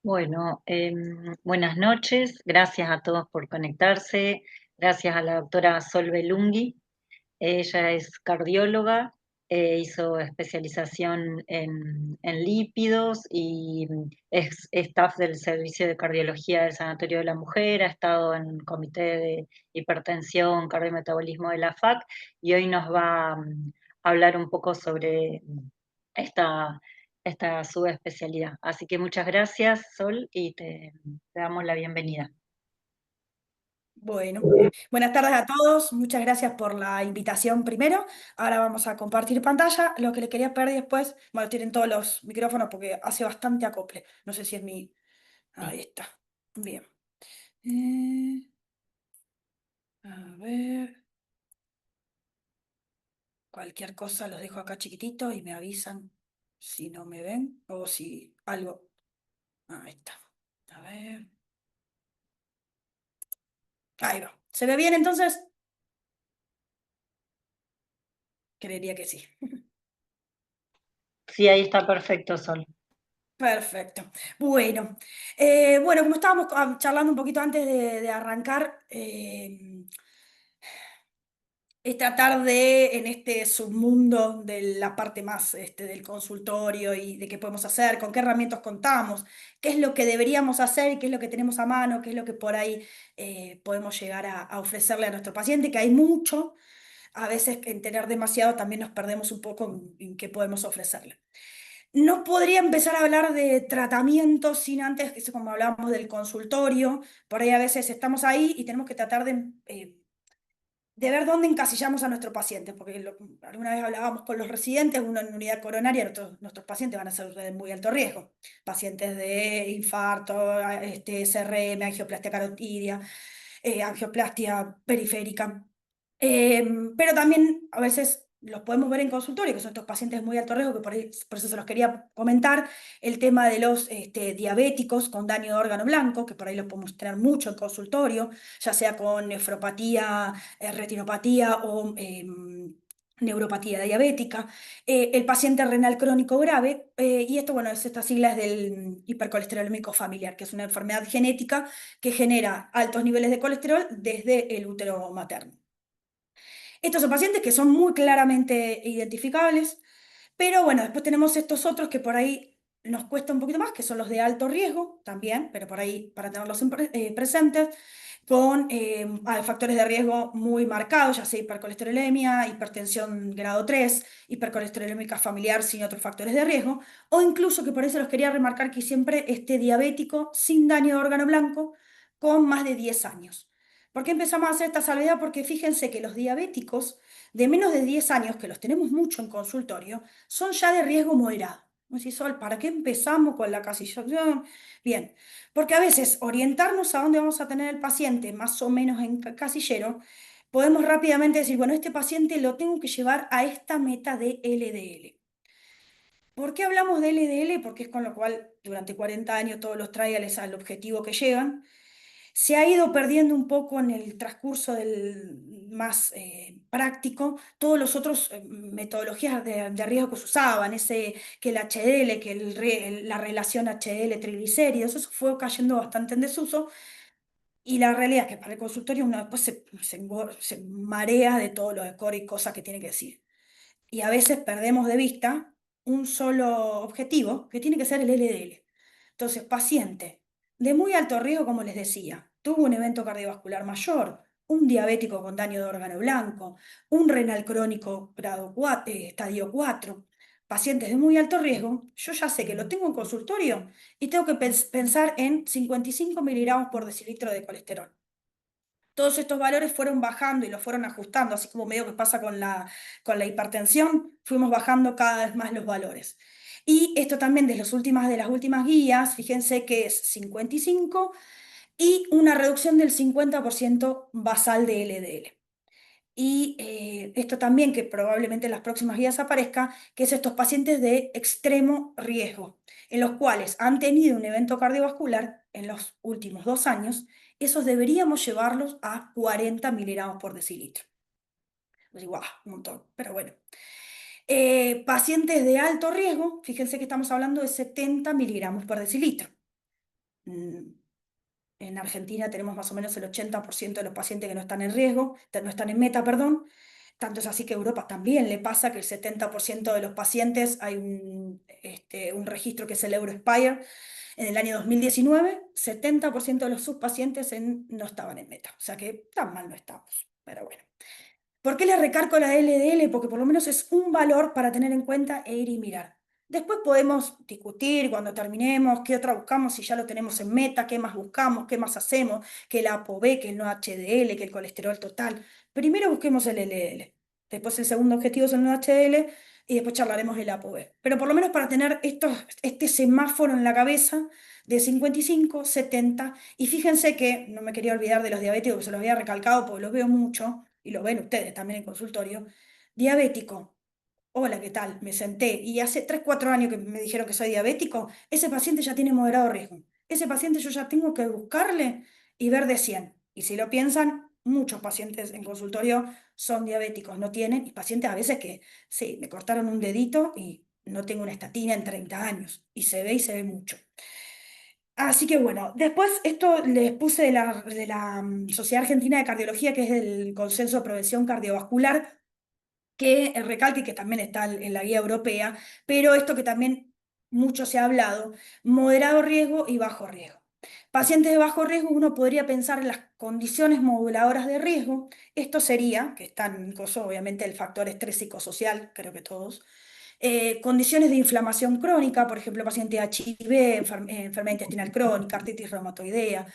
Bueno, buenas noches, gracias a todos por conectarse, gracias a la doctora Solve Lunghi. Ella es cardióloga, hizo especialización en lípidos y es staff del Servicio de Cardiología del Sanatorio de la Mujer, ha estado en comité de hipertensión, cardiometabolismo de la FAC y hoy nos va a hablar un poco sobre esta, esta subespecialidad. Así que muchas gracias, Sol, y te damos la bienvenida. Bueno, buenas tardes a todos. Muchas gracias por la invitación primero. Ahora vamos a compartir pantalla. Lo que les quería pedir después, bueno, tienen todos los micrófonos porque hace bastante acople. No sé si es mi... Ahí está. Bien. Eh, a ver, cualquier cosa los dejo acá chiquititos y me avisan si no me ven o si algo... Ahí está. A ver. Ahí va. ¿Se ve bien entonces? Creería que sí. Sí, ahí está perfecto, Sol. Perfecto. Bueno, bueno, como estábamos charlando un poquito antes de arrancar, es tratar de, en este submundo de la parte más del consultorio y de qué podemos hacer, con qué herramientas contamos, qué es lo que deberíamos hacer y qué es lo que tenemos a mano, qué es lo que por ahí podemos llegar a ofrecerle a nuestro paciente, que hay mucho. A veces en tener demasiado también nos perdemos un poco en qué podemos ofrecerle. No podría empezar a hablar de tratamiento sin antes, que es como hablábamos del consultorio, por ahí a veces estamos ahí y tenemos que tratar de ver dónde encasillamos a nuestro paciente, porque alguna vez hablábamos con los residentes, uno en unidad coronaria, nuestros pacientes van a ser de muy alto riesgo, pacientes de infarto, SRM, angioplastia carotidia, angioplastia periférica. Pero también a veces los podemos ver en consultorio, que son estos pacientes de muy alto riesgo, que por eso se los quería comentar, el tema de los diabéticos con daño de órgano blanco, que por ahí los podemos tener mucho en consultorio, ya sea con nefropatía, retinopatía o neuropatía diabética, el paciente renal crónico grave, y esto, bueno, es estas siglas del hipercolesterolémico familiar, que es una enfermedad genética que genera altos niveles de colesterol desde el útero materno. Estos son pacientes que son muy claramente identificables, pero bueno, después tenemos estos otros que por ahí nos cuesta un poquito más, que son los de alto riesgo también, pero por ahí para tenerlos presentes, con factores de riesgo muy marcados, ya sea hipercolesterolemia, hipertensión grado 3, hipercolesterolémica familiar sin otros factores de riesgo, o incluso que por eso los quería remarcar que siempre este diabético sin daño de órgano blanco con más de 10 años. ¿Por qué empezamos a hacer esta salvedad? Porque fíjense que los diabéticos de menos de 10 años, que los tenemos mucho en consultorio, son ya de riesgo moderado. Me decís, Sol, ¿para qué empezamos con la casillación? Bien, porque a veces orientarnos a dónde vamos a tener el paciente más o menos en casillero, podemos rápidamente decir, bueno, este paciente lo tengo que llevar a esta meta de LDL. ¿Por qué hablamos de LDL? Porque es con lo cual durante 40 años todos los trials al objetivo que llegan. Se ha ido perdiendo un poco en el transcurso del más práctico todos los otros metodologías de riesgo que se usaban, que el HDL, que la relación HDL-triglicéridos, eso fue cayendo bastante en desuso. Y la realidad es que para el consultorio uno después se marea de todo lo de core y cosas que tiene que decir. Y a veces perdemos de vista un solo objetivo, que tiene que ser el LDL. Entonces, paciente de muy alto riesgo, como les decía, tuvo un evento cardiovascular mayor, un diabético con daño de órgano blanco, un renal crónico grado 4, estadio 4, pacientes de muy alto riesgo, yo ya sé que lo tengo en consultorio y tengo que pensar en 55 miligramos por decilitro de colesterol. Todos estos valores fueron bajando y los fueron ajustando, así como medio que pasa con la hipertensión, fuimos bajando cada vez más los valores. Y esto también de las últimas guías, fíjense que es 55 y una reducción del 50% basal de LDL. Y esto también, que probablemente en las próximas guías aparezca, que es estos pacientes de extremo riesgo, en los cuales han tenido un evento cardiovascular en los últimos 2 años, esos deberíamos llevarlos a 40 miligramos por decilitro. Pues igual, un montón, pero bueno. Pacientes de alto riesgo, fíjense que estamos hablando de 70 miligramos por decilitro. mm, en Argentina tenemos más o menos el 80% de los pacientes que no están en riesgo, no están en meta, perdón. Tanto es así que a Europa también le pasa que el 70% de los pacientes, hay un registro que es el Eurospire, en el año 2019, 70% de los sus pacientes no estaban en meta. O sea que tan mal no estamos, pero bueno. ¿Por qué le recargo la LDL? Porque por lo menos es un valor para tener en cuenta e ir y mirar. Después podemos discutir cuando terminemos qué otra buscamos, si ya lo tenemos en meta, qué más buscamos, qué más hacemos, que el ApoB, que el no HDL, que el colesterol total. Primero busquemos el LDL. Después el segundo objetivo es el no HDL y después charlaremos del ApoB. Pero por lo menos para tener este semáforo en la cabeza de 55, 70. Y fíjense que no me quería olvidar de los diabéticos, que se los había recalcado porque los veo mucho y lo ven ustedes también en consultorio, diabético. Hola, ¿qué tal? Me senté y hace 3 4 años que me dijeron que soy diabético, ese paciente ya tiene moderado riesgo. Ese paciente yo ya tengo que buscarle y ver de 100. Y si lo piensan, muchos pacientes en consultorio son diabéticos, no tienen, y pacientes a veces que, sí, me cortaron un dedito y no tengo una estatina en 30 años, y se ve mucho. Así que bueno, después esto les puse de la Sociedad Argentina de Cardiología, que es el Consenso de Prevención Cardiovascular, que recalque que también está en la guía europea, pero esto que también mucho se ha hablado, moderado riesgo y bajo riesgo. Pacientes de bajo riesgo, uno podría pensar en las condiciones moduladoras de riesgo. Esto sería, que están, obviamente, el factor estrés psicosocial, creo que todos, condiciones de inflamación crónica, por ejemplo, paciente HIV, enfermedad intestinal crónica, artritis reumatoidea,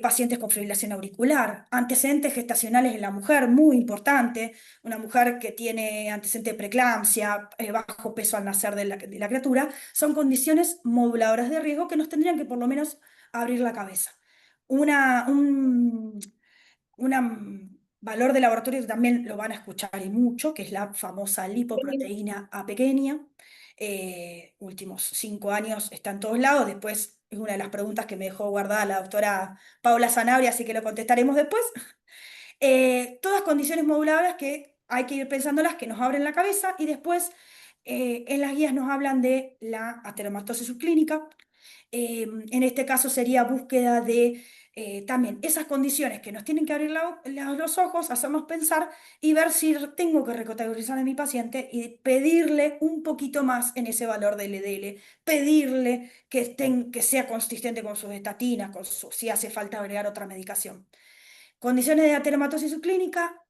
pacientes con fibrilación auricular, antecedentes gestacionales en la mujer, muy importante, una mujer que tiene antecedente de preeclampsia, bajo peso al nacer de la criatura, son condiciones moduladoras de riesgo que nos tendrían que por lo menos abrir la cabeza. Una, un, valor de laboratorio que también lo van a escuchar y mucho, que es la famosa lipoproteína A pequeña. Últimos 5 años está en todos lados. Después es una de las preguntas que me dejó guardada la doctora Paula Zanabria, así que lo contestaremos después. Todas condiciones moduladoras que hay que ir pensándolas, que nos abren la cabeza, y después en las guías nos hablan de la ateromatosis subclínica. En este caso sería búsqueda de también esas condiciones que nos tienen que abrir los ojos, hacernos pensar y ver si tengo que recategorizar a mi paciente y pedirle un poquito más en ese valor de LDL, pedirle que sea consistente con sus estatinas, si hace falta agregar otra medicación. Condiciones de ateromatosis subclínica,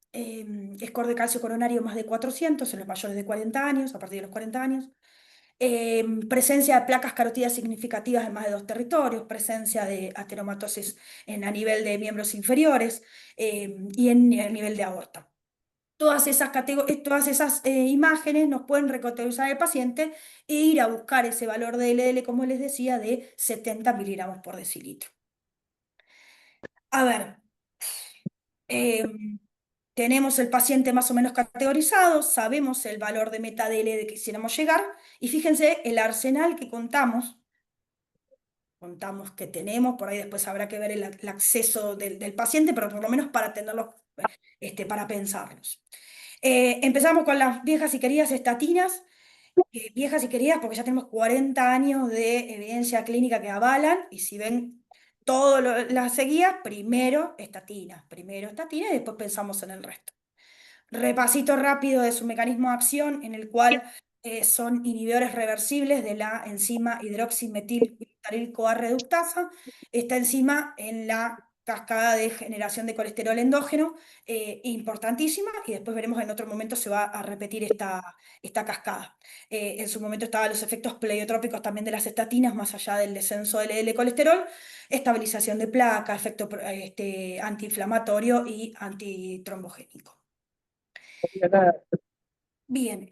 score de calcio coronario más de 400 en los mayores de 40 años, a partir de los 40 años. Presencia de placas carotidas significativas en más de 2 territorios, presencia de ateromatosis a nivel de miembros inferiores y a nivel de aorta. Todas esas imágenes nos pueden recategorizar al paciente e ir a buscar ese valor de LDL, como les decía, de 70 miligramos por decilitro. A ver, eh, tenemos el paciente más o menos categorizado, sabemos el valor de meta DL de que quisiéramos llegar, y fíjense el arsenal que contamos que tenemos, por ahí después habrá que ver el acceso del paciente, pero por lo menos para tenerlos, para pensarlos. Empezamos con las viejas y queridas estatinas, viejas y queridas porque ya tenemos 40 años de evidencia clínica que avalan, y si ven todas las seguidas, primero estatina y después pensamos en el resto. Repasito rápido de su mecanismo de acción, en el cual son inhibidores reversibles de la enzima hidroximetilglutaryl-CoA reductasa. Esta enzima en la cascada de generación de colesterol endógeno, importantísima, y después veremos en otro momento se va a repetir esta cascada. En su momento estaban los efectos pleiotrópicos también de las estatinas, más allá del descenso del LDL colesterol, estabilización de placa, efecto antiinflamatorio y antitrombogénico. Bien,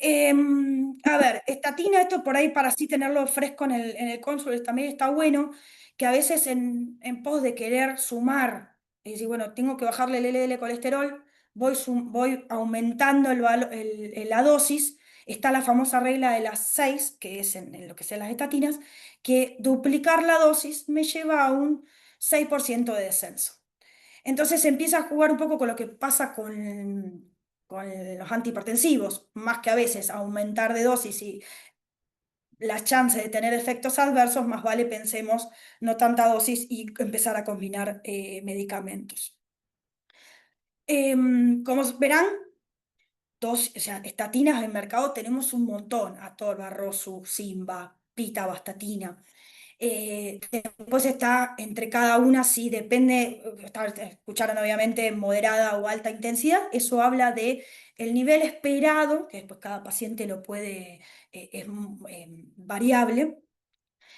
a ver, estatina, esto por ahí para así tenerlo fresco en el cónsul también está bueno, que a veces en pos de querer sumar, y decir, bueno, tengo que bajarle el LDL colesterol, voy aumentando la dosis. Está la famosa regla de las 6, que es en lo que sean las estatinas, que duplicar la dosis me lleva a un 6% de descenso. Entonces se empieza a jugar un poco con lo que pasa con los antihipertensivos, más que a veces aumentar de dosis la chance de tener efectos adversos, más vale pensemos no tanta dosis y empezar a combinar medicamentos. Como verán, o sea, estatinas en mercado tenemos un montón: Atorva, Rosu, Simba, Pitavastatina. Después está entre cada una, sí, depende, escucharon obviamente moderada o alta intensidad, eso habla de el nivel esperado, que después cada paciente lo puede, es variable.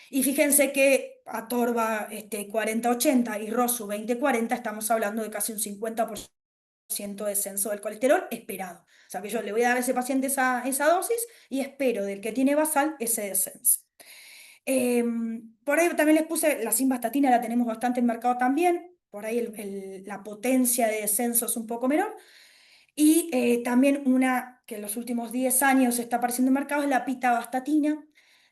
Y fíjense que Atorva 40-80 y Rosu 20-40, estamos hablando de casi un 50% de descenso del colesterol esperado. O sea que yo le voy a dar a ese paciente esa dosis y espero del que tiene basal ese descenso. Por ahí también les puse la simvastatina, la tenemos bastante en mercado también. Por ahí la potencia de descenso es un poco menor. Y también una que en los últimos 10 años está apareciendo en mercado es la pitavastatina.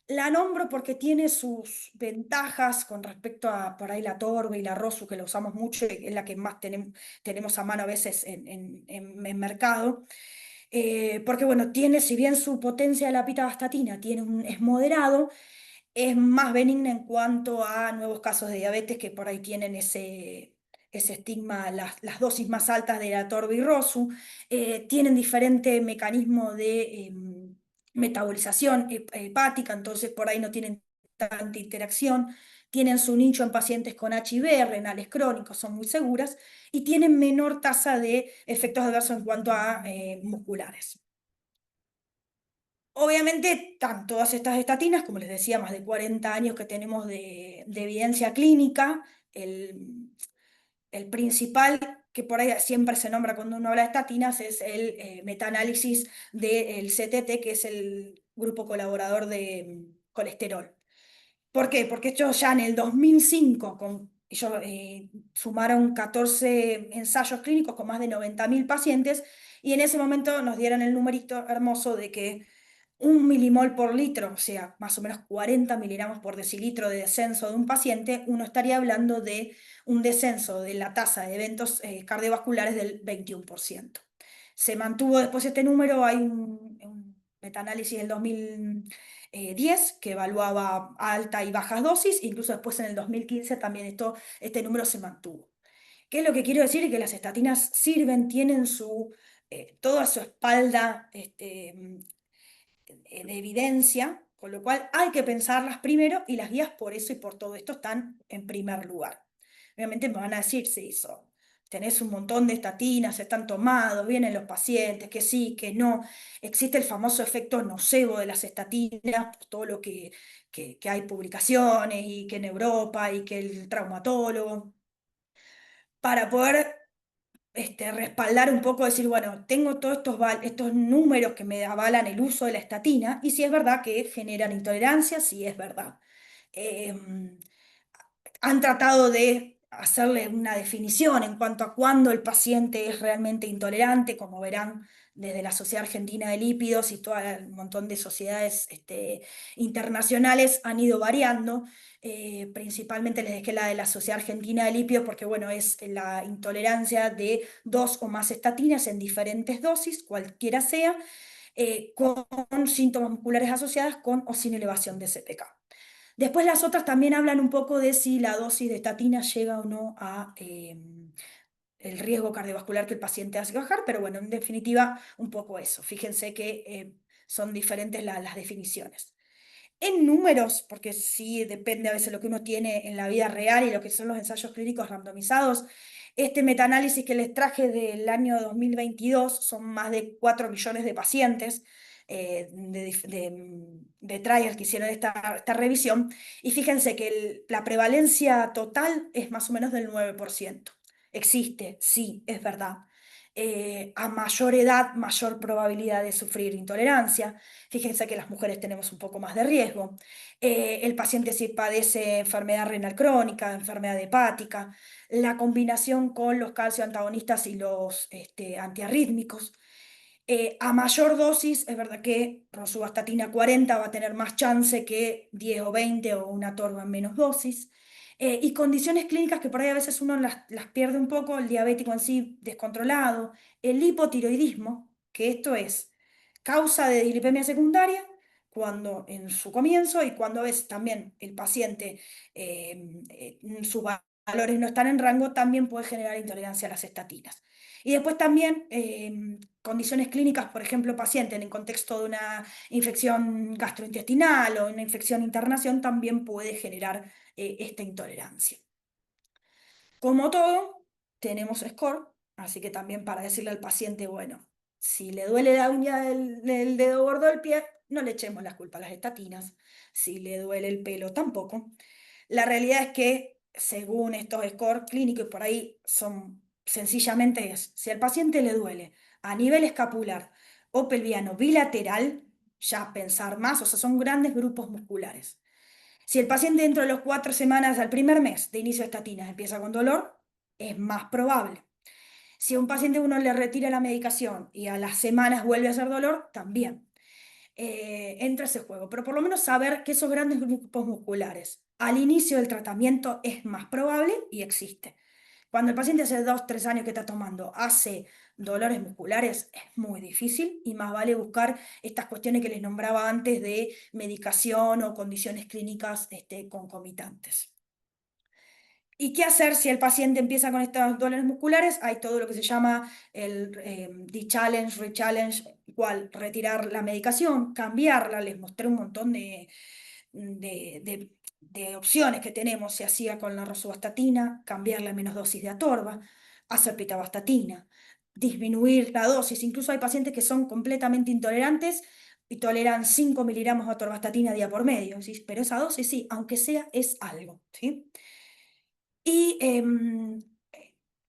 La nombro porque tiene sus ventajas con respecto a por ahí la Torbe y la Rosu, que la usamos mucho y es la que más tenemos a mano a veces en mercado. Porque bueno, tiene, si bien su potencia de la pitavastatina es moderado, es más benigna en cuanto a nuevos casos de diabetes que por ahí tienen ese estigma, las dosis más altas de la Torbi-Rosu. Tienen diferente mecanismo de metabolización hepática, entonces por ahí no tienen tanta interacción. Tienen su nicho en pacientes con HIV, renales crónicos, son muy seguras y tienen menor tasa de efectos adversos en cuanto a musculares. Obviamente, están todas estas estatinas, como les decía, más de 40 años que tenemos de evidencia clínica. El principal que por ahí siempre se nombra cuando uno habla de estatinas es el metaanálisis del CTT, que es el grupo colaborador de colesterol. ¿Por qué? Porque ellos ya en el 2005 ellos, sumaron 14 ensayos clínicos con más de 90.000 pacientes y en ese momento nos dieron el numerito hermoso de que 1 milimol por litro, o sea, más o menos 40 miligramos por decilitro de descenso de un paciente, uno estaría hablando de un descenso de la tasa de eventos cardiovasculares del 21%. Se mantuvo después este número, hay un metaanálisis del 2010 que evaluaba alta y bajas dosis, incluso después en el 2015 también este número se mantuvo. ¿Qué es lo que quiero decir? Que las estatinas sirven, tienen toda su espalda de evidencia, con lo cual hay que pensarlas primero y las guías por eso y por todo esto están en primer lugar. Obviamente me van a decir, sí, tenés un montón de estatinas, están tomados, vienen los pacientes, que sí, que no. Existe el famoso efecto nocebo de las estatinas, por todo lo que hay publicaciones y que en Europa y que el traumatólogo, para poder respaldar un poco, decir, bueno, tengo todos estos números que me avalan el uso de la estatina y si es verdad que generan intolerancia, si es verdad. Eh, Han tratado de hacerle una definición en cuanto a cuándo el paciente es realmente intolerante, como verán desde la Sociedad Argentina de Lípidos y todo un montón de sociedades internacionales han ido variando. Principalmente les dejé la de la Sociedad Argentina de Lípidos porque, bueno, es la intolerancia de 2 o más estatinas en diferentes dosis, cualquiera sea, con síntomas musculares asociadas con o sin elevación de CPK. Después las otras también hablan un poco de si la dosis de estatina llega o no a el riesgo cardiovascular que el paciente hace bajar, pero bueno, en definitiva, un poco eso. Fíjense que son diferentes las definiciones. En números, porque sí depende a veces lo que uno tiene en la vida real y lo que son los ensayos clínicos randomizados. Este metaanálisis que les traje del año 2022 son más de 4 millones de pacientes de trials que hicieron esta revisión. Y fíjense que la prevalencia total es más o menos del 9%. Existe, sí, es verdad. A mayor edad, mayor probabilidad de sufrir intolerancia. Fíjense que las mujeres tenemos un poco más de riesgo. El paciente si padece enfermedad renal crónica, enfermedad hepática, la combinación con los calcio antagonistas y los antiarrítmicos. A mayor dosis, es verdad que rosuvastatina 40 va a tener más chance que 10 o 20 o una torba en menos dosis. Y condiciones clínicas que por ahí a veces uno las pierde un poco, el diabético en sí descontrolado, el hipotiroidismo, que esto es causa de dislipemia secundaria, cuando en su comienzo y cuando a veces también el paciente, sus valores no están en rango, también puede generar intolerancia a las estatinas. Y después también condiciones clínicas, por ejemplo, paciente en el contexto de una infección gastrointestinal o una infección internación, también puede generar esta intolerancia. Como todo, tenemos score, así que también para decirle al paciente, bueno, si le duele la uña del dedo gordo del pie, no le echemos la culpa a las estatinas. Si le duele el pelo, tampoco. La realidad es que, según estos scores clínicos, por ahí son sencillamente es, si al paciente le duele a nivel escapular o pelviano bilateral, ya pensar más, o sea, son grandes grupos musculares. Si el paciente dentro de las 4 semanas al primer mes de inicio de estatinas empieza con dolor, es más probable. Si a un paciente uno le retira la medicación y a las semanas vuelve a hacer dolor, también entra ese juego. Pero por lo menos saber que esos grandes grupos musculares al inicio del tratamiento es más probable y existe. Cuando el paciente hace 2, 3 años que está tomando, hace dolores musculares, es muy difícil y más vale buscar estas cuestiones que les nombraba antes de medicación o condiciones clínicas concomitantes. ¿Y qué hacer si el paciente empieza con estos dolores musculares? Hay todo lo que se llama el de-challenge, re-challenge, igual retirar la medicación, cambiarla. Les mostré un montón de, de- de opciones que tenemos. Se hacía con la rosuvastatina, cambiarla a menos dosis de atorva, hacer pitavastatina, disminuir la dosis. Incluso hay pacientes que son completamente intolerantes y toleran 5 miligramos de atorvastatina día por medio. ¿Sí? Pero esa dosis sí, aunque sea, es algo. ¿Sí? Y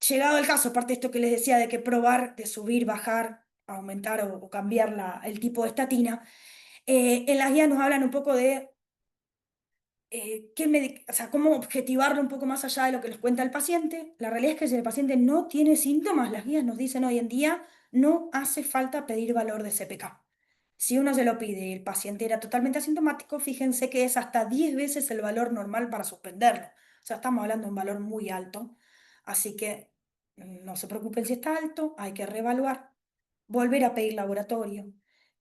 llegado el caso, aparte de esto que les decía de que probar, de subir, bajar, aumentar o cambiar el tipo de estatina, en las guías nos hablan un poco de o sea, cómo objetivarlo un poco más allá de lo que les cuenta el paciente. La realidad es que si el paciente no tiene síntomas, las guías nos dicen hoy en día, no hace falta pedir valor de CPK. Si uno se lo pide y el paciente era totalmente asintomático, fíjense que es hasta 10 veces el valor normal para suspenderlo. O sea, estamos hablando de un valor muy alto. Así que no se preocupen si está alto, hay que reevaluar, volver a pedir laboratorio.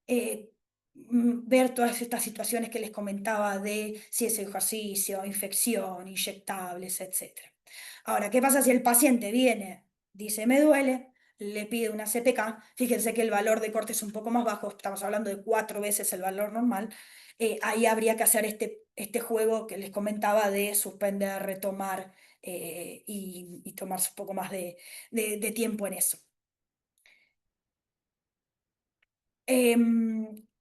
eh, Ver todas estas situaciones que les comentaba de si es ejercicio, infección, inyectables, etcétera. Ahora, ¿qué pasa si el paciente viene, dice me duele, le pide una CPK? Fíjense que el valor de corte es un poco más bajo, estamos hablando de 4 veces el valor normal. Ahí habría que hacer este juego que les comentaba de suspender, retomar y tomarse un poco más de tiempo en eso.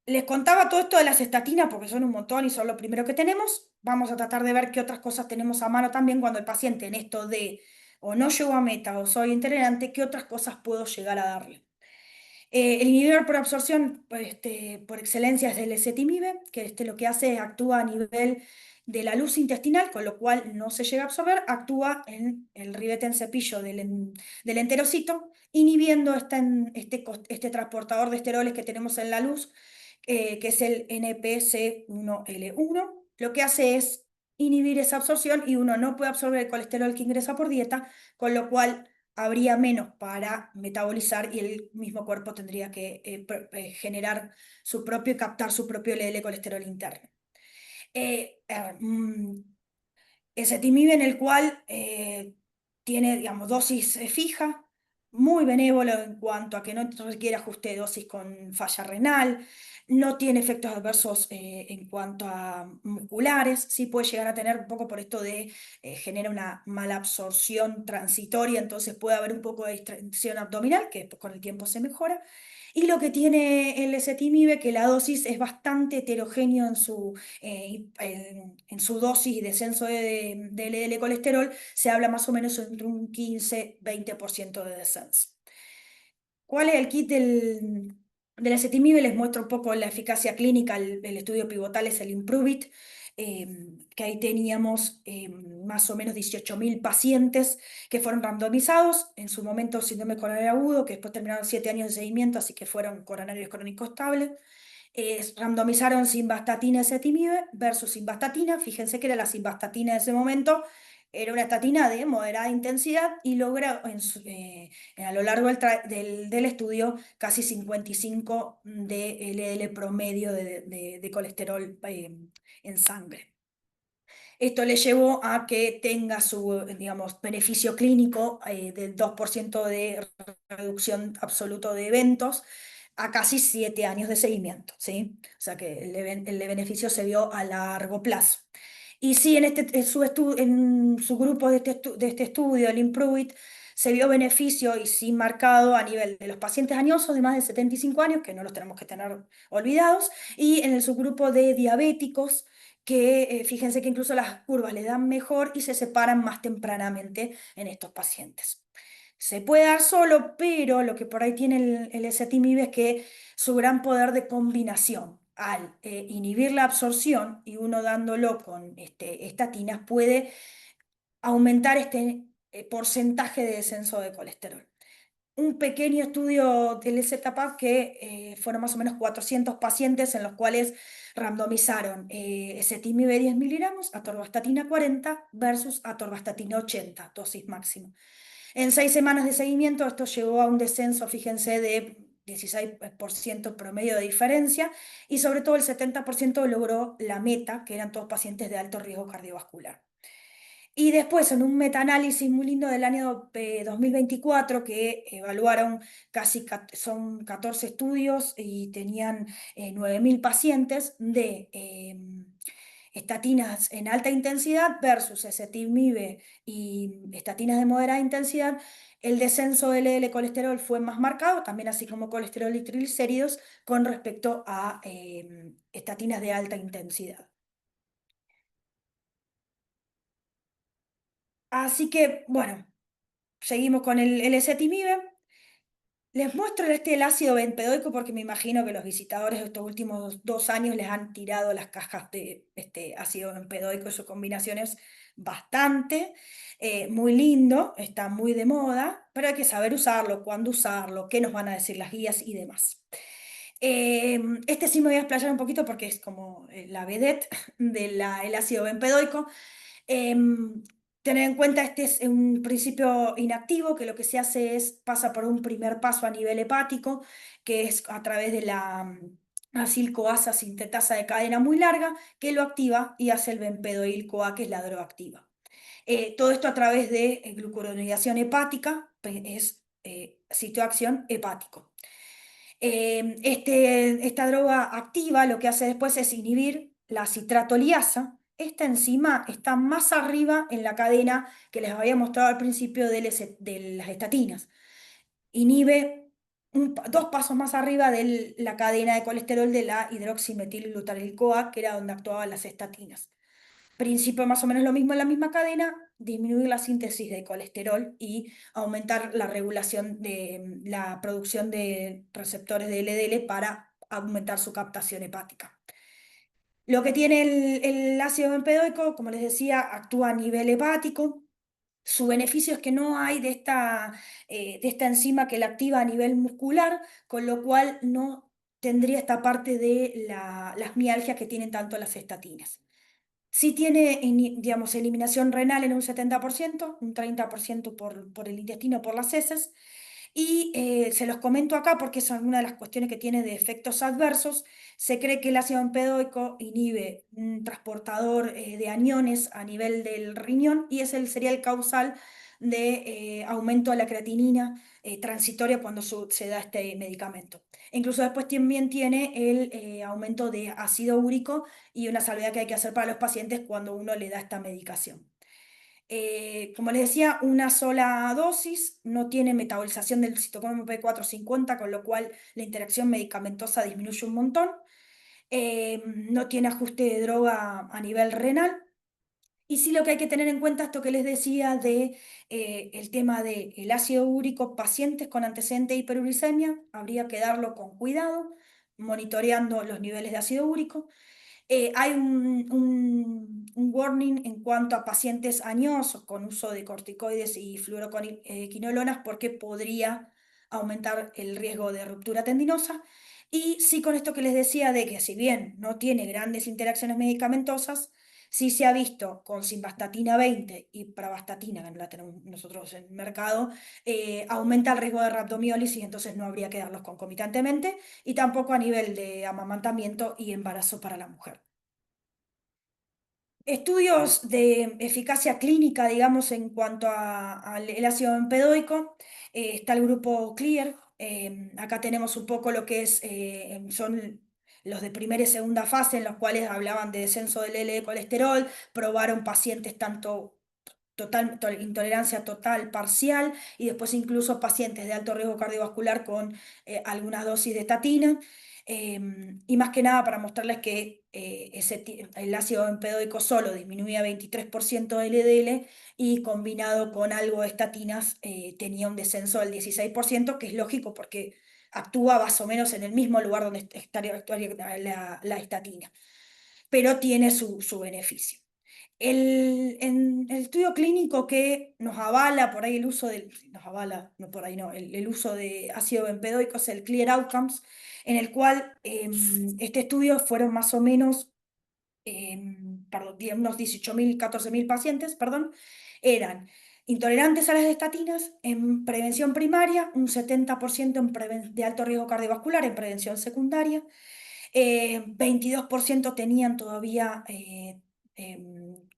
Les contaba todo esto de las estatinas porque son un montón y son lo primero que tenemos. Vamos a tratar de ver qué otras cosas tenemos a mano también cuando el paciente en esto de o no llego a meta o soy intolerante, qué otras cosas puedo llegar a darle. El inhibidor por absorción por excelencia es el ezetimibe, que lo que hace es actúa a nivel de la luz intestinal, con lo cual no se llega a absorber, actúa en el ribete en cepillo del enterocito, inhibiendo este transportador de esteroles que tenemos en la luz, que es el NPC1L1. Lo que hace es inhibir esa absorción y uno no puede absorber el colesterol que ingresa por dieta, con lo cual habría menos para metabolizar y el mismo cuerpo tendría que generar su propio y captar su propio LDL colesterol interno. Eh, eh, mm, Ezetimibe en el cual tiene, digamos, dosis fija, muy benévolo en cuanto a que no requiere ajuste de dosis con falla renal, no tiene efectos adversos en cuanto a musculares, sí puede llegar a tener un poco por esto de genera una mala absorción transitoria, entonces puede haber un poco de distensión abdominal, que con el tiempo se mejora. Y lo que tiene el ezetimibe, que la dosis es bastante heterogéneo en su dosis y descenso de LDL colesterol, se habla más o menos entre un 15-20% de descenso. ¿Cuál es el kit del ezetimibe? Les muestro un poco la eficacia clínica. El estudio pivotal es el IMPROVE-IT, que ahí teníamos más o menos 18.000 pacientes que fueron randomizados, en su momento síndrome coronario agudo, que después terminaron 7 años de seguimiento, así que fueron coronarios crónicos estables. Randomizaron simvastatina y ezetimibe versus simvastatina. Fíjense que era la simvastatina en ese momento Era una estatina de moderada intensidad y logra a lo largo del estudio casi 55 de LDL promedio de colesterol en sangre. Esto le llevó a que tenga su, digamos, beneficio clínico del 2% de reducción absoluto de eventos a casi 7 años de seguimiento, ¿sí? O sea que el beneficio se vio a largo plazo. Y sí, en su grupo de este estudio, el IMPROVE-IT, se vio beneficio y sí marcado a nivel de los pacientes añosos de más de 75 años, que no los tenemos que tener olvidados, y en el subgrupo de diabéticos, que fíjense que incluso las curvas le dan mejor y se separan más tempranamente en estos pacientes. Se puede dar solo, pero lo que por ahí tiene el ezetimibe es que su gran poder de combinación al inhibir la absorción y uno dándolo con estatinas puede aumentar este porcentaje de descenso de colesterol. Un pequeño estudio del EZPAP que fueron más o menos 400 pacientes en los cuales randomizaron ezetimibe 10 miligramos, atorvastatina 40 versus atorvastatina 80, dosis máxima. En 6 semanas de seguimiento esto llegó a un descenso, fíjense, de 16% promedio de diferencia y sobre todo el 70% logró la meta, que eran todos pacientes de alto riesgo cardiovascular. Y después, en un metaanálisis muy lindo del año 2024, que evaluaron son 14 estudios y tenían 9.000 pacientes de estatinas en alta intensidad versus ezetimibe y estatinas de moderada intensidad, el descenso del LDL colesterol fue más marcado, también así como colesterol y triglicéridos, con respecto a estatinas de alta intensidad. Así que, bueno, seguimos con el ezetimibe. Les muestro el ácido benpedoico porque me imagino que los visitadores de estos últimos 2 años les han tirado las cajas de este ácido benpedoico y sus combinaciones bastante. Muy lindo, está muy de moda, pero hay que saber usarlo, cuándo usarlo, qué nos van a decir las guías y demás. Este sí me voy a explayar un poquito porque es como la vedette del ácido benpedoico. Em, Tener en cuenta, este es un principio inactivo, que lo que se hace es, pasa por un primer paso a nivel hepático, que es a través de la acil-CoAsa sintetasa de cadena muy larga, que lo activa y hace el bempedoil-CoA, que es la droga activa. Todo esto a través de glucuronidación hepática, es sitio de acción hepático. Esta droga activa lo que hace después es inhibir la citratoliasa. Esta enzima está más arriba en la cadena que les había mostrado al principio de las estatinas. Inhibe 2 pasos más arriba de la cadena de colesterol de la hidroximetilglutaryl-CoA, que era donde actuaban las estatinas. Principio más o menos lo mismo en la misma cadena, disminuir la síntesis de colesterol y aumentar la regulación de la producción de receptores de LDL para aumentar su captación hepática. Lo que tiene el ácido bempedoico, como les decía, actúa a nivel hepático. Su beneficio es que no hay de esta enzima que la activa a nivel muscular, con lo cual no tendría esta parte de las mialgias que tienen tanto las estatinas. Sí tiene, digamos, eliminación renal en un 70%, un 30% por el intestino, por las heces, y se los comento acá porque es una de las cuestiones que tiene de efectos adversos. Se cree que el ácido bempedoico inhibe un transportador de aniones a nivel del riñón y sería el causal de aumento de la creatinina transitoria cuando se da este medicamento. Incluso después también tiene el aumento de ácido úrico y una salvedad que hay que hacer para los pacientes cuando uno le da esta medicación. Como les decía, una sola dosis no tiene metabolización del citocromo P450, con lo cual la interacción medicamentosa disminuye un montón. No tiene ajuste de droga a nivel renal. Y sí, lo que hay que tener en cuenta, esto que les decía de el tema del ácido úrico, pacientes con antecedente de hiperuricemia, habría que darlo con cuidado, monitoreando los niveles de ácido úrico. Hay un warning en cuanto a pacientes añosos con uso de corticoides y fluoroquinolonas porque podría aumentar el riesgo de ruptura tendinosa. Y sí, con esto que les decía de que si bien no tiene grandes interacciones medicamentosas, Sí se ha visto con simvastatina 20 y pravastatina, que no la tenemos nosotros en el mercado, aumenta el riesgo de rhabdomiólisis, entonces no habría que darlos concomitantemente, y tampoco a nivel de amamantamiento y embarazo para la mujer. Estudios de eficacia clínica, digamos, en cuanto al el ácido bempedoico, está el grupo CLEAR. Acá tenemos un poco lo que son los de primera y segunda fase, en los cuales hablaban de descenso del L de colesterol, probaron pacientes tanto intolerancia total, parcial, y después incluso pacientes de alto riesgo cardiovascular con algunas dosis de estatina. Y más que nada para mostrarles que el ácido bempedoico solo disminuía 23% de LDL y combinado con algo de estatinas tenía un descenso del 16%, que es lógico porque actúa más o menos en el mismo lugar donde actuaría la estatina, pero tiene su beneficio. En el estudio clínico que nos avala por ahí el uso nos avala, no por ahí no, el uso de ácido bempedoico es el Clear Outcomes, en el cual este estudio fueron más o menos, perdón, unos 18.000, 14.000 pacientes, perdón, eran intolerantes a las estatinas en prevención primaria, un 70% de alto riesgo cardiovascular en prevención secundaria, 22% tenían todavía,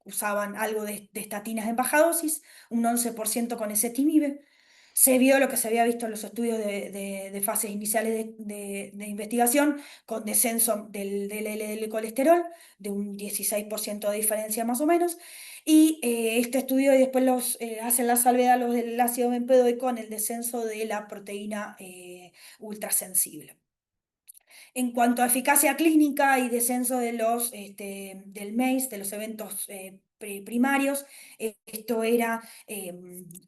usaban algo de estatinas en baja dosis, un 11% con ezetimibe. Se vio lo que se había visto en los estudios de fases iniciales de investigación, con descenso del LDL colesterol, de un 16% de diferencia más o menos. Y este estudio y después hacen la salvedad los del ácido bempedoico en el descenso de la proteína ultrasensible. En cuanto a eficacia clínica y descenso del MACE, de los eventos primarios, esto era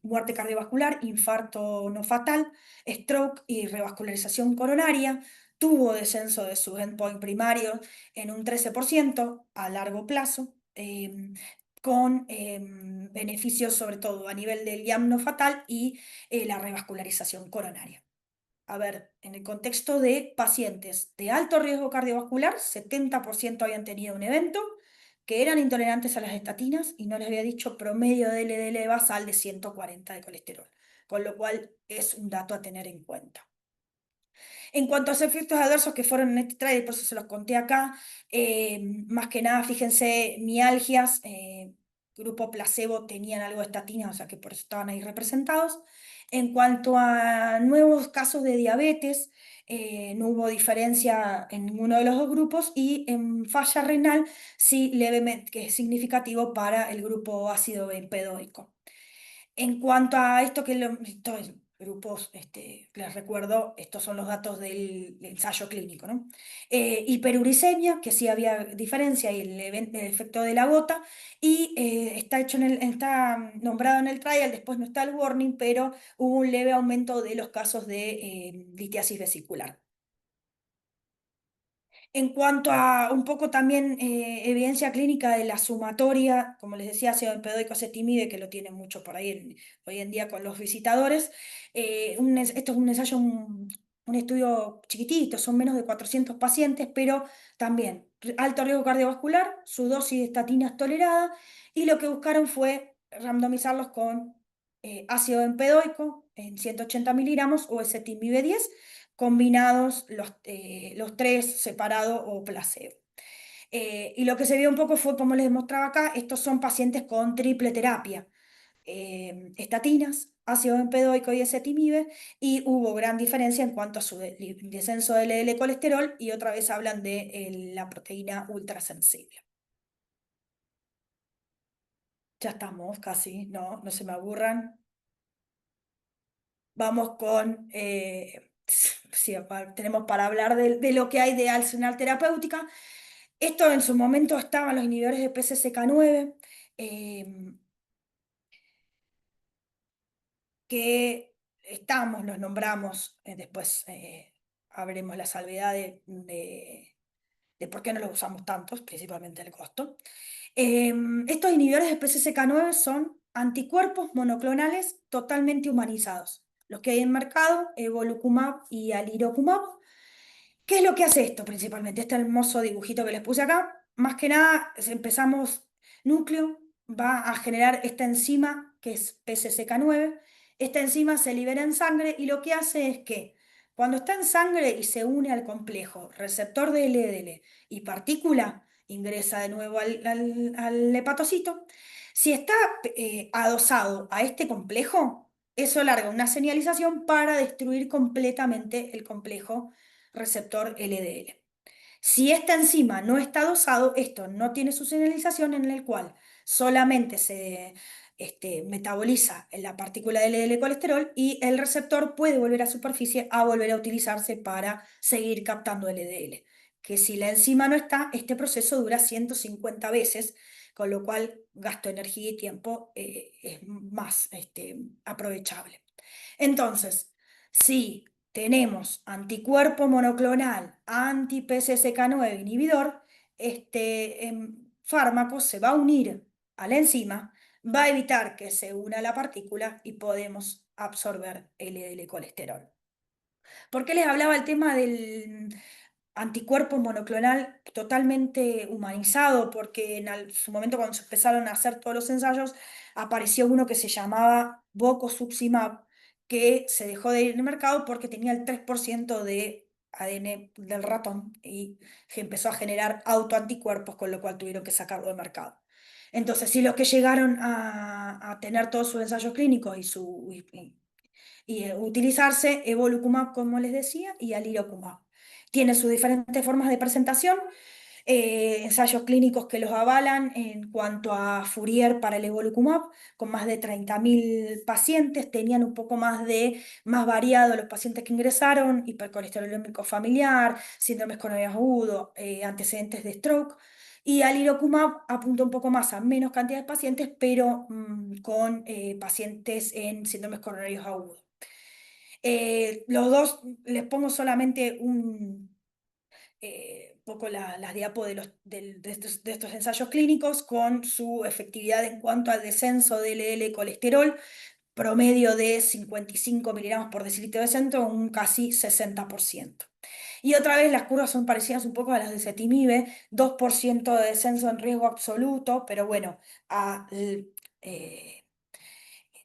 muerte cardiovascular, infarto no fatal, stroke y revascularización coronaria. Tuvo descenso de sus endpoints primarios en un 13% a largo plazo, con beneficios sobre todo a nivel del IAM no fatal y la revascularización coronaria. A ver, en el contexto de pacientes de alto riesgo cardiovascular, 70% habían tenido un evento, que eran intolerantes a las estatinas y no les había dicho promedio de LDL basal de 140 de colesterol, con lo cual es un dato a tener en cuenta. En cuanto a los efectos adversos que fueron en este trial, por eso se los conté acá, más que nada, fíjense, mialgias, grupo placebo tenían algo de estatina, o sea que por eso estaban ahí representados. En cuanto a nuevos casos de diabetes, no hubo diferencia en ninguno de los dos grupos, y en falla renal sí levemente, que es significativo para el grupo ácido bempedoico. En cuanto a esto, estos grupos, les recuerdo, estos son los datos del ensayo clínico, ¿no? Hiperuricemia, que sí había diferencia, y el efecto de la gota, y está nombrado en el trial, después no está el warning, pero hubo un leve aumento de los casos de litiasis vesicular. En cuanto a un poco también evidencia clínica de la sumatoria, como les decía, ácido bempedoico acetimide, que lo tienen mucho por ahí hoy en día con los visitadores. Esto es un ensayo, un estudio chiquitito, son menos de 400 pacientes, pero también alto riesgo cardiovascular, su dosis de estatinas tolerada, y lo que buscaron fue randomizarlos con ácido bempedoico en 180 miligramos o ezetimibe 10, combinados los tres, separado o placebo. Y lo que se vio un poco fue, como les mostraba acá, estos son pacientes con triple terapia, estatinas, ácido bempedoico y ezetimibe, y hubo gran diferencia en cuanto a su descenso del LDL colesterol, y otra vez hablan de la proteína ultrasensible. Ya estamos casi, no se me aburran. Vamos con, sí, tenemos para hablar de lo que hay de Alzheimer terapéutica. Esto en su momento estaban los inhibidores de PCSK9, que los nombramos, después abriremos la salvedad de por qué no los usamos tantos, principalmente el costo. Estos inhibidores de PCSK9 son anticuerpos monoclonales totalmente humanizados. Los que hay en mercado, evolocumab y alirocumab. ¿Qué es lo que hace esto principalmente? Este hermoso dibujito que les puse acá. Más que nada, empezamos núcleo va a generar esta enzima que es PCSK9. Esta enzima se libera en sangre y lo que hace es que cuando está en sangre y se une al complejo receptor de LDL y partícula, ingresa de nuevo al hepatocito. Si está adosado a este complejo, eso larga una señalización para destruir completamente el complejo receptor LDL. Si esta enzima no está dosado, esto no tiene su señalización en el cual solamente se metaboliza en la partícula de LDL colesterol y el receptor puede volver a superficie a volver a utilizarse para seguir captando LDL. Que si la enzima no está, este proceso dura 150 veces, con lo cual gasto energía y tiempo es más aprovechable. Entonces, si tenemos anticuerpo monoclonal anti-PCSK9 inhibidor, este fármaco se va a unir a la enzima, va a evitar que se una a la partícula y podemos absorber LDL colesterol. ¿Por qué les hablaba el tema del anticuerpo monoclonal totalmente humanizado? Porque su momento cuando se empezaron a hacer todos los ensayos, apareció uno que se llamaba Bocosuximab, que se dejó de ir en el mercado porque tenía el 3% de ADN del ratón y que empezó a generar autoanticuerpos, con lo cual tuvieron que sacarlo del mercado. Entonces, si los que llegaron a tener todos sus ensayos clínicos y utilizarse evolucumab, como les decía, y alirocumab. Tiene sus diferentes formas de presentación, ensayos clínicos que los avalan en cuanto a Fourier para el evolucumab, con más de 30.000 pacientes, tenían un poco más variado los pacientes que ingresaron, hipercolesterolemia familiar, síndromes coronarios agudos, antecedentes de stroke. Y alirocumab apunta un poco más a menos cantidad de pacientes, pero con pacientes en síndromes coronarios agudos. Los dos, les pongo solamente un poco las diapos de estos ensayos clínicos con su efectividad en cuanto al descenso del LDL colesterol, promedio de 55 miligramos por decilitro de centro, un casi 60%. Y otra vez las curvas son parecidas un poco a las de Cetimib, 2% de descenso en riesgo absoluto, pero bueno, a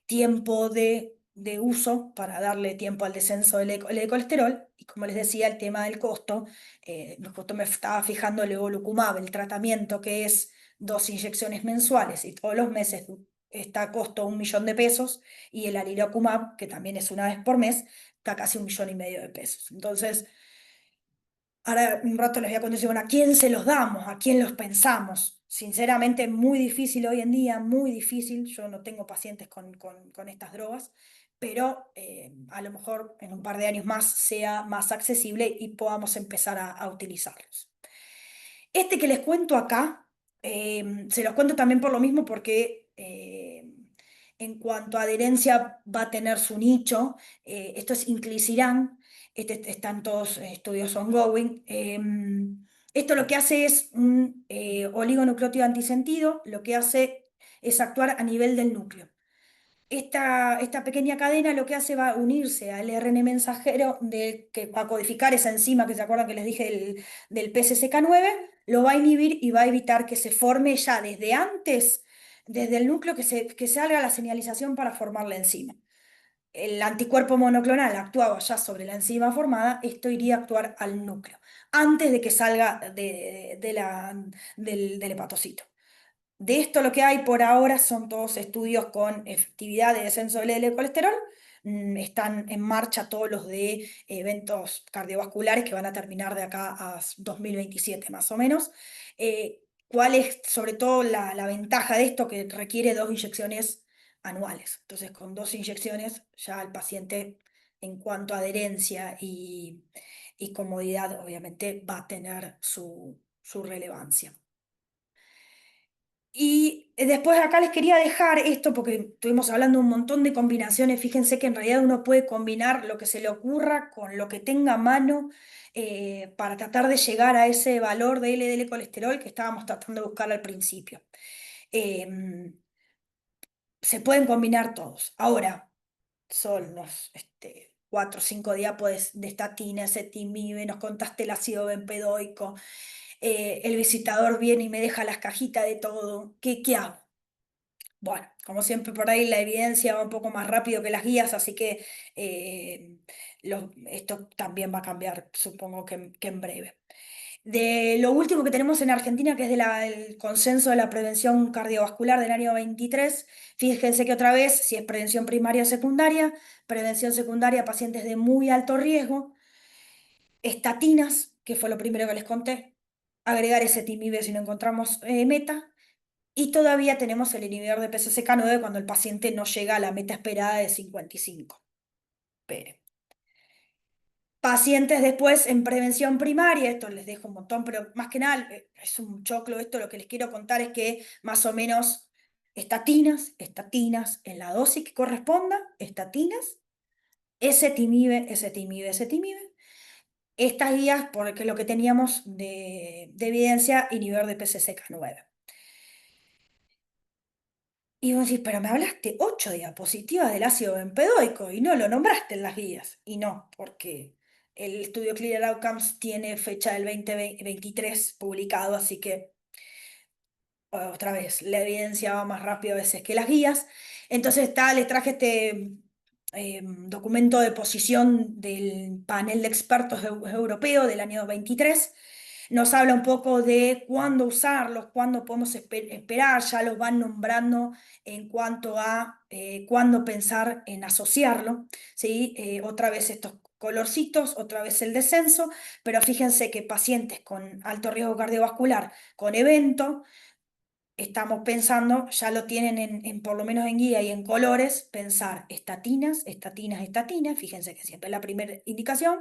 tiempo de uso para darle tiempo al descenso del colesterol. Y como les decía, el tema del costo, justo me estaba fijando el evolucumab, el tratamiento que es 2 inyecciones mensuales y todos los meses está a costo 1 millón de pesos, y el alirocumab, que también es una vez por mes, está casi 1,5 millones de pesos. Entonces, ahora un rato les voy a contar, bueno, ¿a quién se los damos? ¿A quién los pensamos? Sinceramente, muy difícil hoy en día, muy difícil. Yo no tengo pacientes con estas drogas, pero a lo mejor en un par de años más sea más accesible y podamos empezar a utilizarlos. Este que les cuento acá, se los cuento también por lo mismo porque en cuanto a adherencia va a tener su nicho. Esto es inclisiran, están todos estudios ongoing. Esto lo que hace es un oligonucleótido antisentido, lo que hace es actuar a nivel del núcleo. Esta pequeña cadena lo que hace va a unirse al RN mensajero que va a codificar esa enzima que se acuerdan que les dije del PCSK9, lo va a inhibir y va a evitar que se forme ya desde antes, desde el núcleo, que salga la señalización para formar la enzima. El anticuerpo monoclonal actuaba ya sobre la enzima formada, esto iría a actuar al núcleo, antes de que salga del hepatocito. De esto lo que hay por ahora son todos estudios con efectividad de descenso del LDL colesterol. Están en marcha todos los de eventos cardiovasculares que van a terminar de acá a 2027 más o menos. ¿Cuál es sobre todo la ventaja de esto? Que requiere 2 inyecciones anuales. Entonces, con 2 inyecciones ya el paciente, en cuanto a adherencia y comodidad, obviamente va a tener su relevancia. Y después acá les quería dejar esto porque estuvimos hablando un montón de combinaciones. Fíjense que en realidad uno puede combinar lo que se le ocurra con lo que tenga a mano, para tratar de llegar a ese valor de LDL colesterol que estábamos tratando de buscar al principio. Em, Se pueden combinar todos. Ahora, son los 4 o 5 diapos de estatina, ezetimibe, nos contaste el ácido benpedoico. el visitador viene y me deja las cajitas de todo, ¿qué hago? Bueno, como siempre por ahí la evidencia va un poco más rápido que las guías, así que eh, esto también va a cambiar, supongo que en breve. De lo último que tenemos en Argentina, que es del consenso de la prevención cardiovascular del año 23, fíjense que otra vez, si es prevención primaria o secundaria, prevención secundaria, pacientes de muy alto riesgo, estatinas, que fue lo primero que les conté, agregar ese ezetimibe si no encontramos meta, y todavía tenemos el inhibidor de PCSK9 cuando el paciente no llega a la meta esperada de 55. Pero pacientes después en prevención primaria, esto les dejo un montón, pero más que nada es un choclo esto, lo que les quiero contar es que más o menos estatinas en la dosis que corresponda, estatinas, ezetimibe. Estas guías, porque lo que teníamos de evidencia, inhibidor de PCSK9. Y vos decís, pero me hablaste 8 diapositivas del ácido bempedoico y no lo nombraste en las guías. Y no, porque el estudio Clear Outcomes tiene fecha del 2023 publicado, así que otra vez, la evidencia va más rápido a veces que las guías. Entonces les traje este documento de posición del panel de expertos europeo del año 23. Nos habla un poco de cuándo usarlos, cuándo podemos esperar, ya los van nombrando en cuanto a cuándo pensar en asociarlo, ¿sí? Otra vez estos colorcitos, otra vez el descenso, pero fíjense que pacientes con alto riesgo cardiovascular, con evento, estamos pensando, ya lo tienen por lo menos en guía y en colores, pensar estatinas, fíjense que siempre es la primera indicación,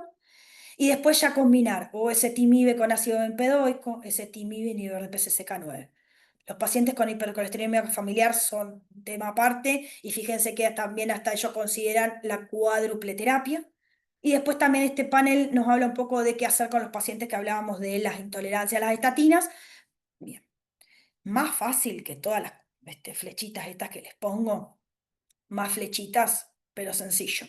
y después ya combinar o ezetimibe con ácido bempedoico, ezetimibe inhibidor de PCSK9. Los pacientes con hipercolesterolemia familiar son un tema aparte, y fíjense que también hasta ellos consideran la cuádruple terapia. Y después también este panel nos habla un poco de qué hacer con los pacientes que hablábamos de las intolerancias a las estatinas. Bien, más fácil que todas las flechitas estas que les pongo, más flechitas, pero sencillo.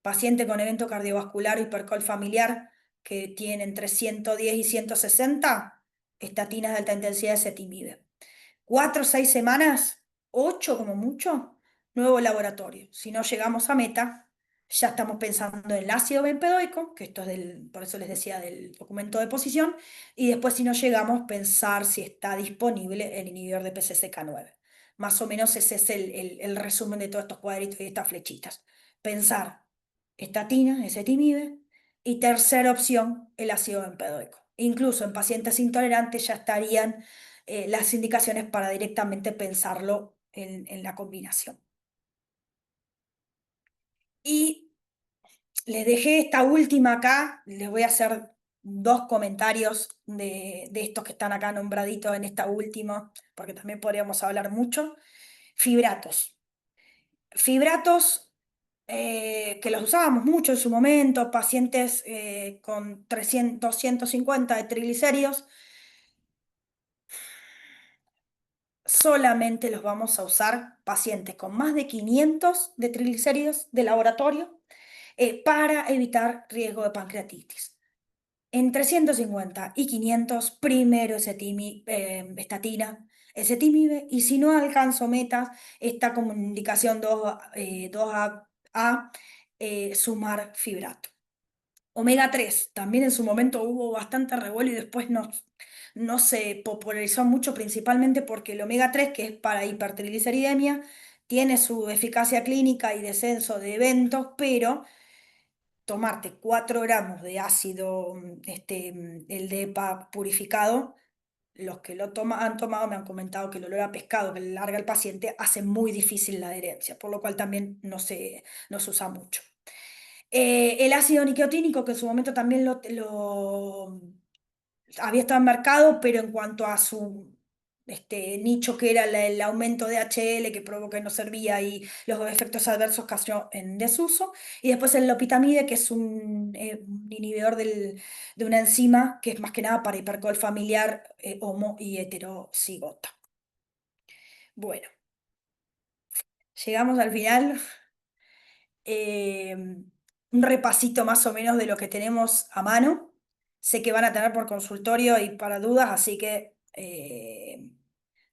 Paciente con evento cardiovascular o hipercol familiar que tiene entre 110 y 160, estatinas de alta intensidad de ezetimibe. 4 o 6 semanas, 8 como mucho, nuevo laboratorio. Si no llegamos a meta, ya estamos pensando en el ácido bempedoico, que esto es por eso les decía del documento de posición, y después si no llegamos, pensar si está disponible el inhibidor de PCSK9. Más o menos ese es el resumen de todos estos cuadritos y estas flechitas. Pensar estatina, ezetimibe, y tercera opción, el ácido bempedoico. Incluso en pacientes intolerantes ya estarían las indicaciones para directamente pensarlo en la combinación. Y les dejé esta última acá, les voy a hacer 2 comentarios de estos que están acá nombraditos en esta última, porque también podríamos hablar mucho. Fibratos. Fibratos que los usábamos mucho en su momento, pacientes con 300, 250 de triglicéridos, solamente los vamos a usar pacientes con más de 500 de triglicéridos de laboratorio para evitar riesgo de pancreatitis. Entre 150 y 500, primero estatina, ezetimibe, y si no alcanzo metas, está como indicación 2A, sumar fibrato. Omega 3 también en su momento hubo bastante revuelo y después no se popularizó mucho, principalmente porque el omega 3, que es para hipertrigliceridemia, tiene su eficacia clínica y descenso de eventos, pero tomarte 4 gramos de ácido, el DEPA purificado, los que han tomado me han comentado que el olor a pescado que le larga el paciente hace muy difícil la adherencia, por lo cual también no se usa mucho. El ácido nicotínico, que en su momento también había estado en mercado, pero en cuanto a su nicho que era el aumento de HL que provocó que no servía y los efectos adversos cayó en desuso. Y después el lopitamide, que es un inhibidor de una enzima que es más que nada para hipercol familiar homo y heterocigota. Bueno, llegamos al final. Eh, un repasito más o menos de lo que tenemos a mano, sé que van a tener por consultorio y para dudas, así que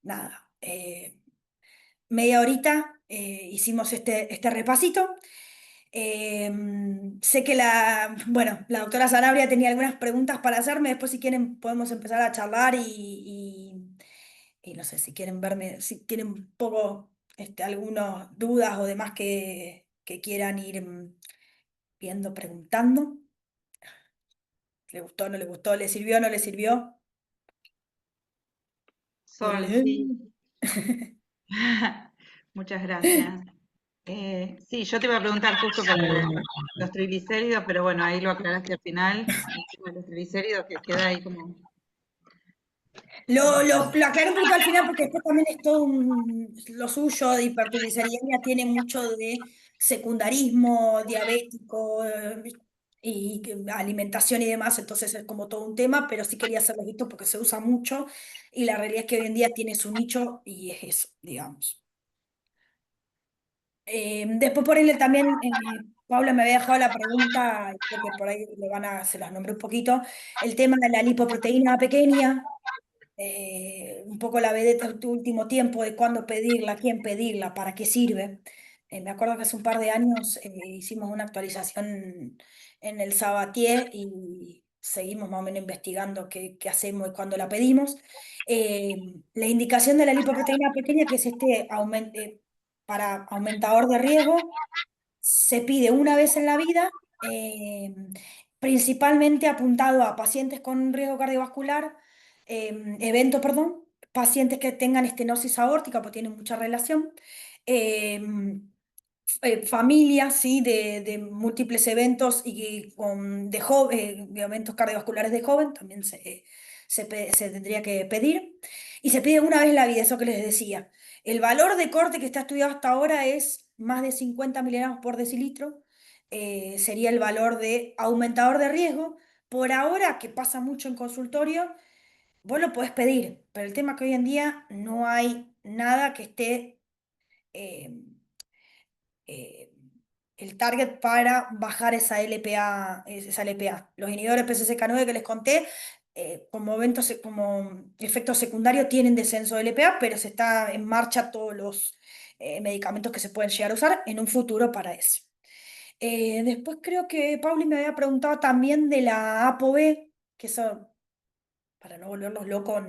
nada, media horita hicimos este repasito. Sé que bueno, la doctora Sanabria tenía algunas preguntas para hacerme, después si quieren podemos empezar a charlar y no sé si quieren verme, si tienen un poco algunas dudas o demás que quieran ir viendo, preguntando. ¿Le gustó, no le gustó? ¿Le sirvió, no le sirvió? Sol, sí. Muchas gracias. Sí, yo te iba a preguntar justo por los triglicéridos, pero bueno, ahí lo aclaraste al final. El tema de los triglicéridos que queda ahí como... Lo aclaré un poquito al final porque después también es todo lo suyo de hipertrigliceriemia tiene mucho de secundarismo, diabético y alimentación y demás, entonces es como todo un tema, pero sí quería hacerlo visto porque se usa mucho y la realidad es que hoy en día tiene su nicho y es eso, digamos. Después por ahí también, Paula me había dejado la pregunta, creo que por ahí se los nombré un poquito, el tema de la lipoproteína pequeña, un poco la vedette de este último tiempo de cuándo pedirla, quién pedirla, para qué sirve. Me acuerdo que hace un par de años hicimos una actualización en el Sabatier y seguimos más o menos investigando qué hacemos y cuándo la pedimos. La indicación de la lipoproteína pequeña, que es para aumentador de riesgo, se pide una vez en la vida, principalmente apuntado a pacientes con riesgo cardiovascular, eventos, perdón, pacientes que tengan estenosis aórtica, pues tienen mucha relación, eh, familias, ¿sí? De múltiples eventos y de eventos cardiovasculares de joven, también se tendría que pedir. Y se pide una vez en la vida, eso que les decía. El valor de corte que está estudiado hasta ahora es más de 50 miligramos por decilitro. Sería el valor de aumentador de riesgo. Por ahora, que pasa mucho en consultorio, vos lo podés pedir, pero el tema es que hoy en día no hay nada que esté eh, eh, el target para bajar esa LPA, esa LPA. Los inhibidores PCSK9 que les conté, como efecto secundario tienen descenso de LPA, pero se está en marcha todos los medicamentos que se pueden llegar a usar en un futuro para eso. Después creo que Pauli me había preguntado también de la ApoB, que eso para no volverlos locos,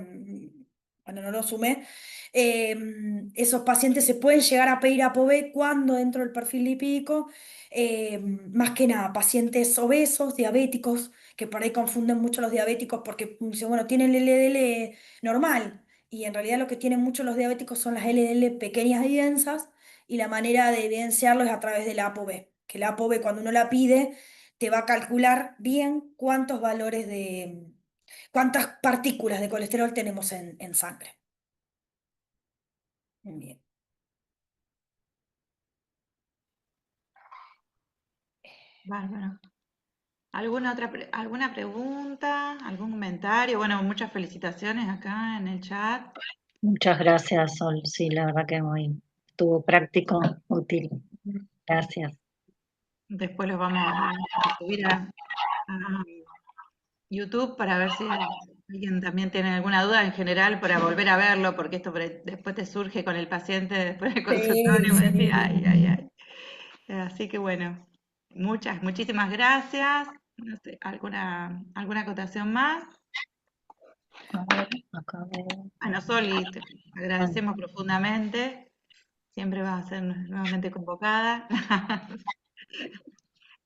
bueno, no lo sumé, esos pacientes se pueden llegar a pedir ApoB cuando dentro del perfil lipídico, más que nada, pacientes obesos, diabéticos, que por ahí confunden mucho los diabéticos porque dicen, bueno, tienen el LDL normal, y en realidad lo que tienen muchos los diabéticos son las LDL pequeñas y densas, y la manera de evidenciarlo es a través de la ApoB, que la ApoB cuando uno la pide, te va a calcular bien cuántos valores ¿cuántas partículas de colesterol tenemos en sangre? Bien. Bárbaro. ¿Alguna pregunta? ¿Algún comentario? Bueno, muchas felicitaciones acá en el chat. Muchas gracias, Sol. Sí, la verdad que estuvo práctico, útil. Gracias. Después los vamos a subir a YouTube para ver si alguien también tiene alguna duda en general para volver a verlo, porque esto después te surge con el paciente después del Sí, consultorio, y decir, sí. ay, ay, ay. Así que bueno, muchísimas gracias. No sé, ¿alguna acotación más? A ver, acá veo. Bueno, Soli, te agradecemos profundamente. Siempre vas a ser nuevamente convocada.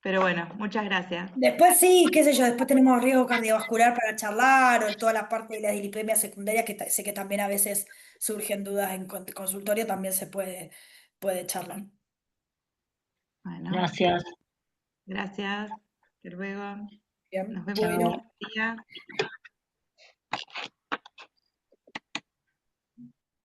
Pero bueno, muchas gracias. Después sí, qué sé yo, después tenemos riesgo cardiovascular para charlar o toda la parte de la dislipemia secundaria que sé que también a veces surgen dudas en consultorio, también puede charlar. Bueno, Gracias. gracias. Hasta luego. Bien, Nos vemos Chao. otro día.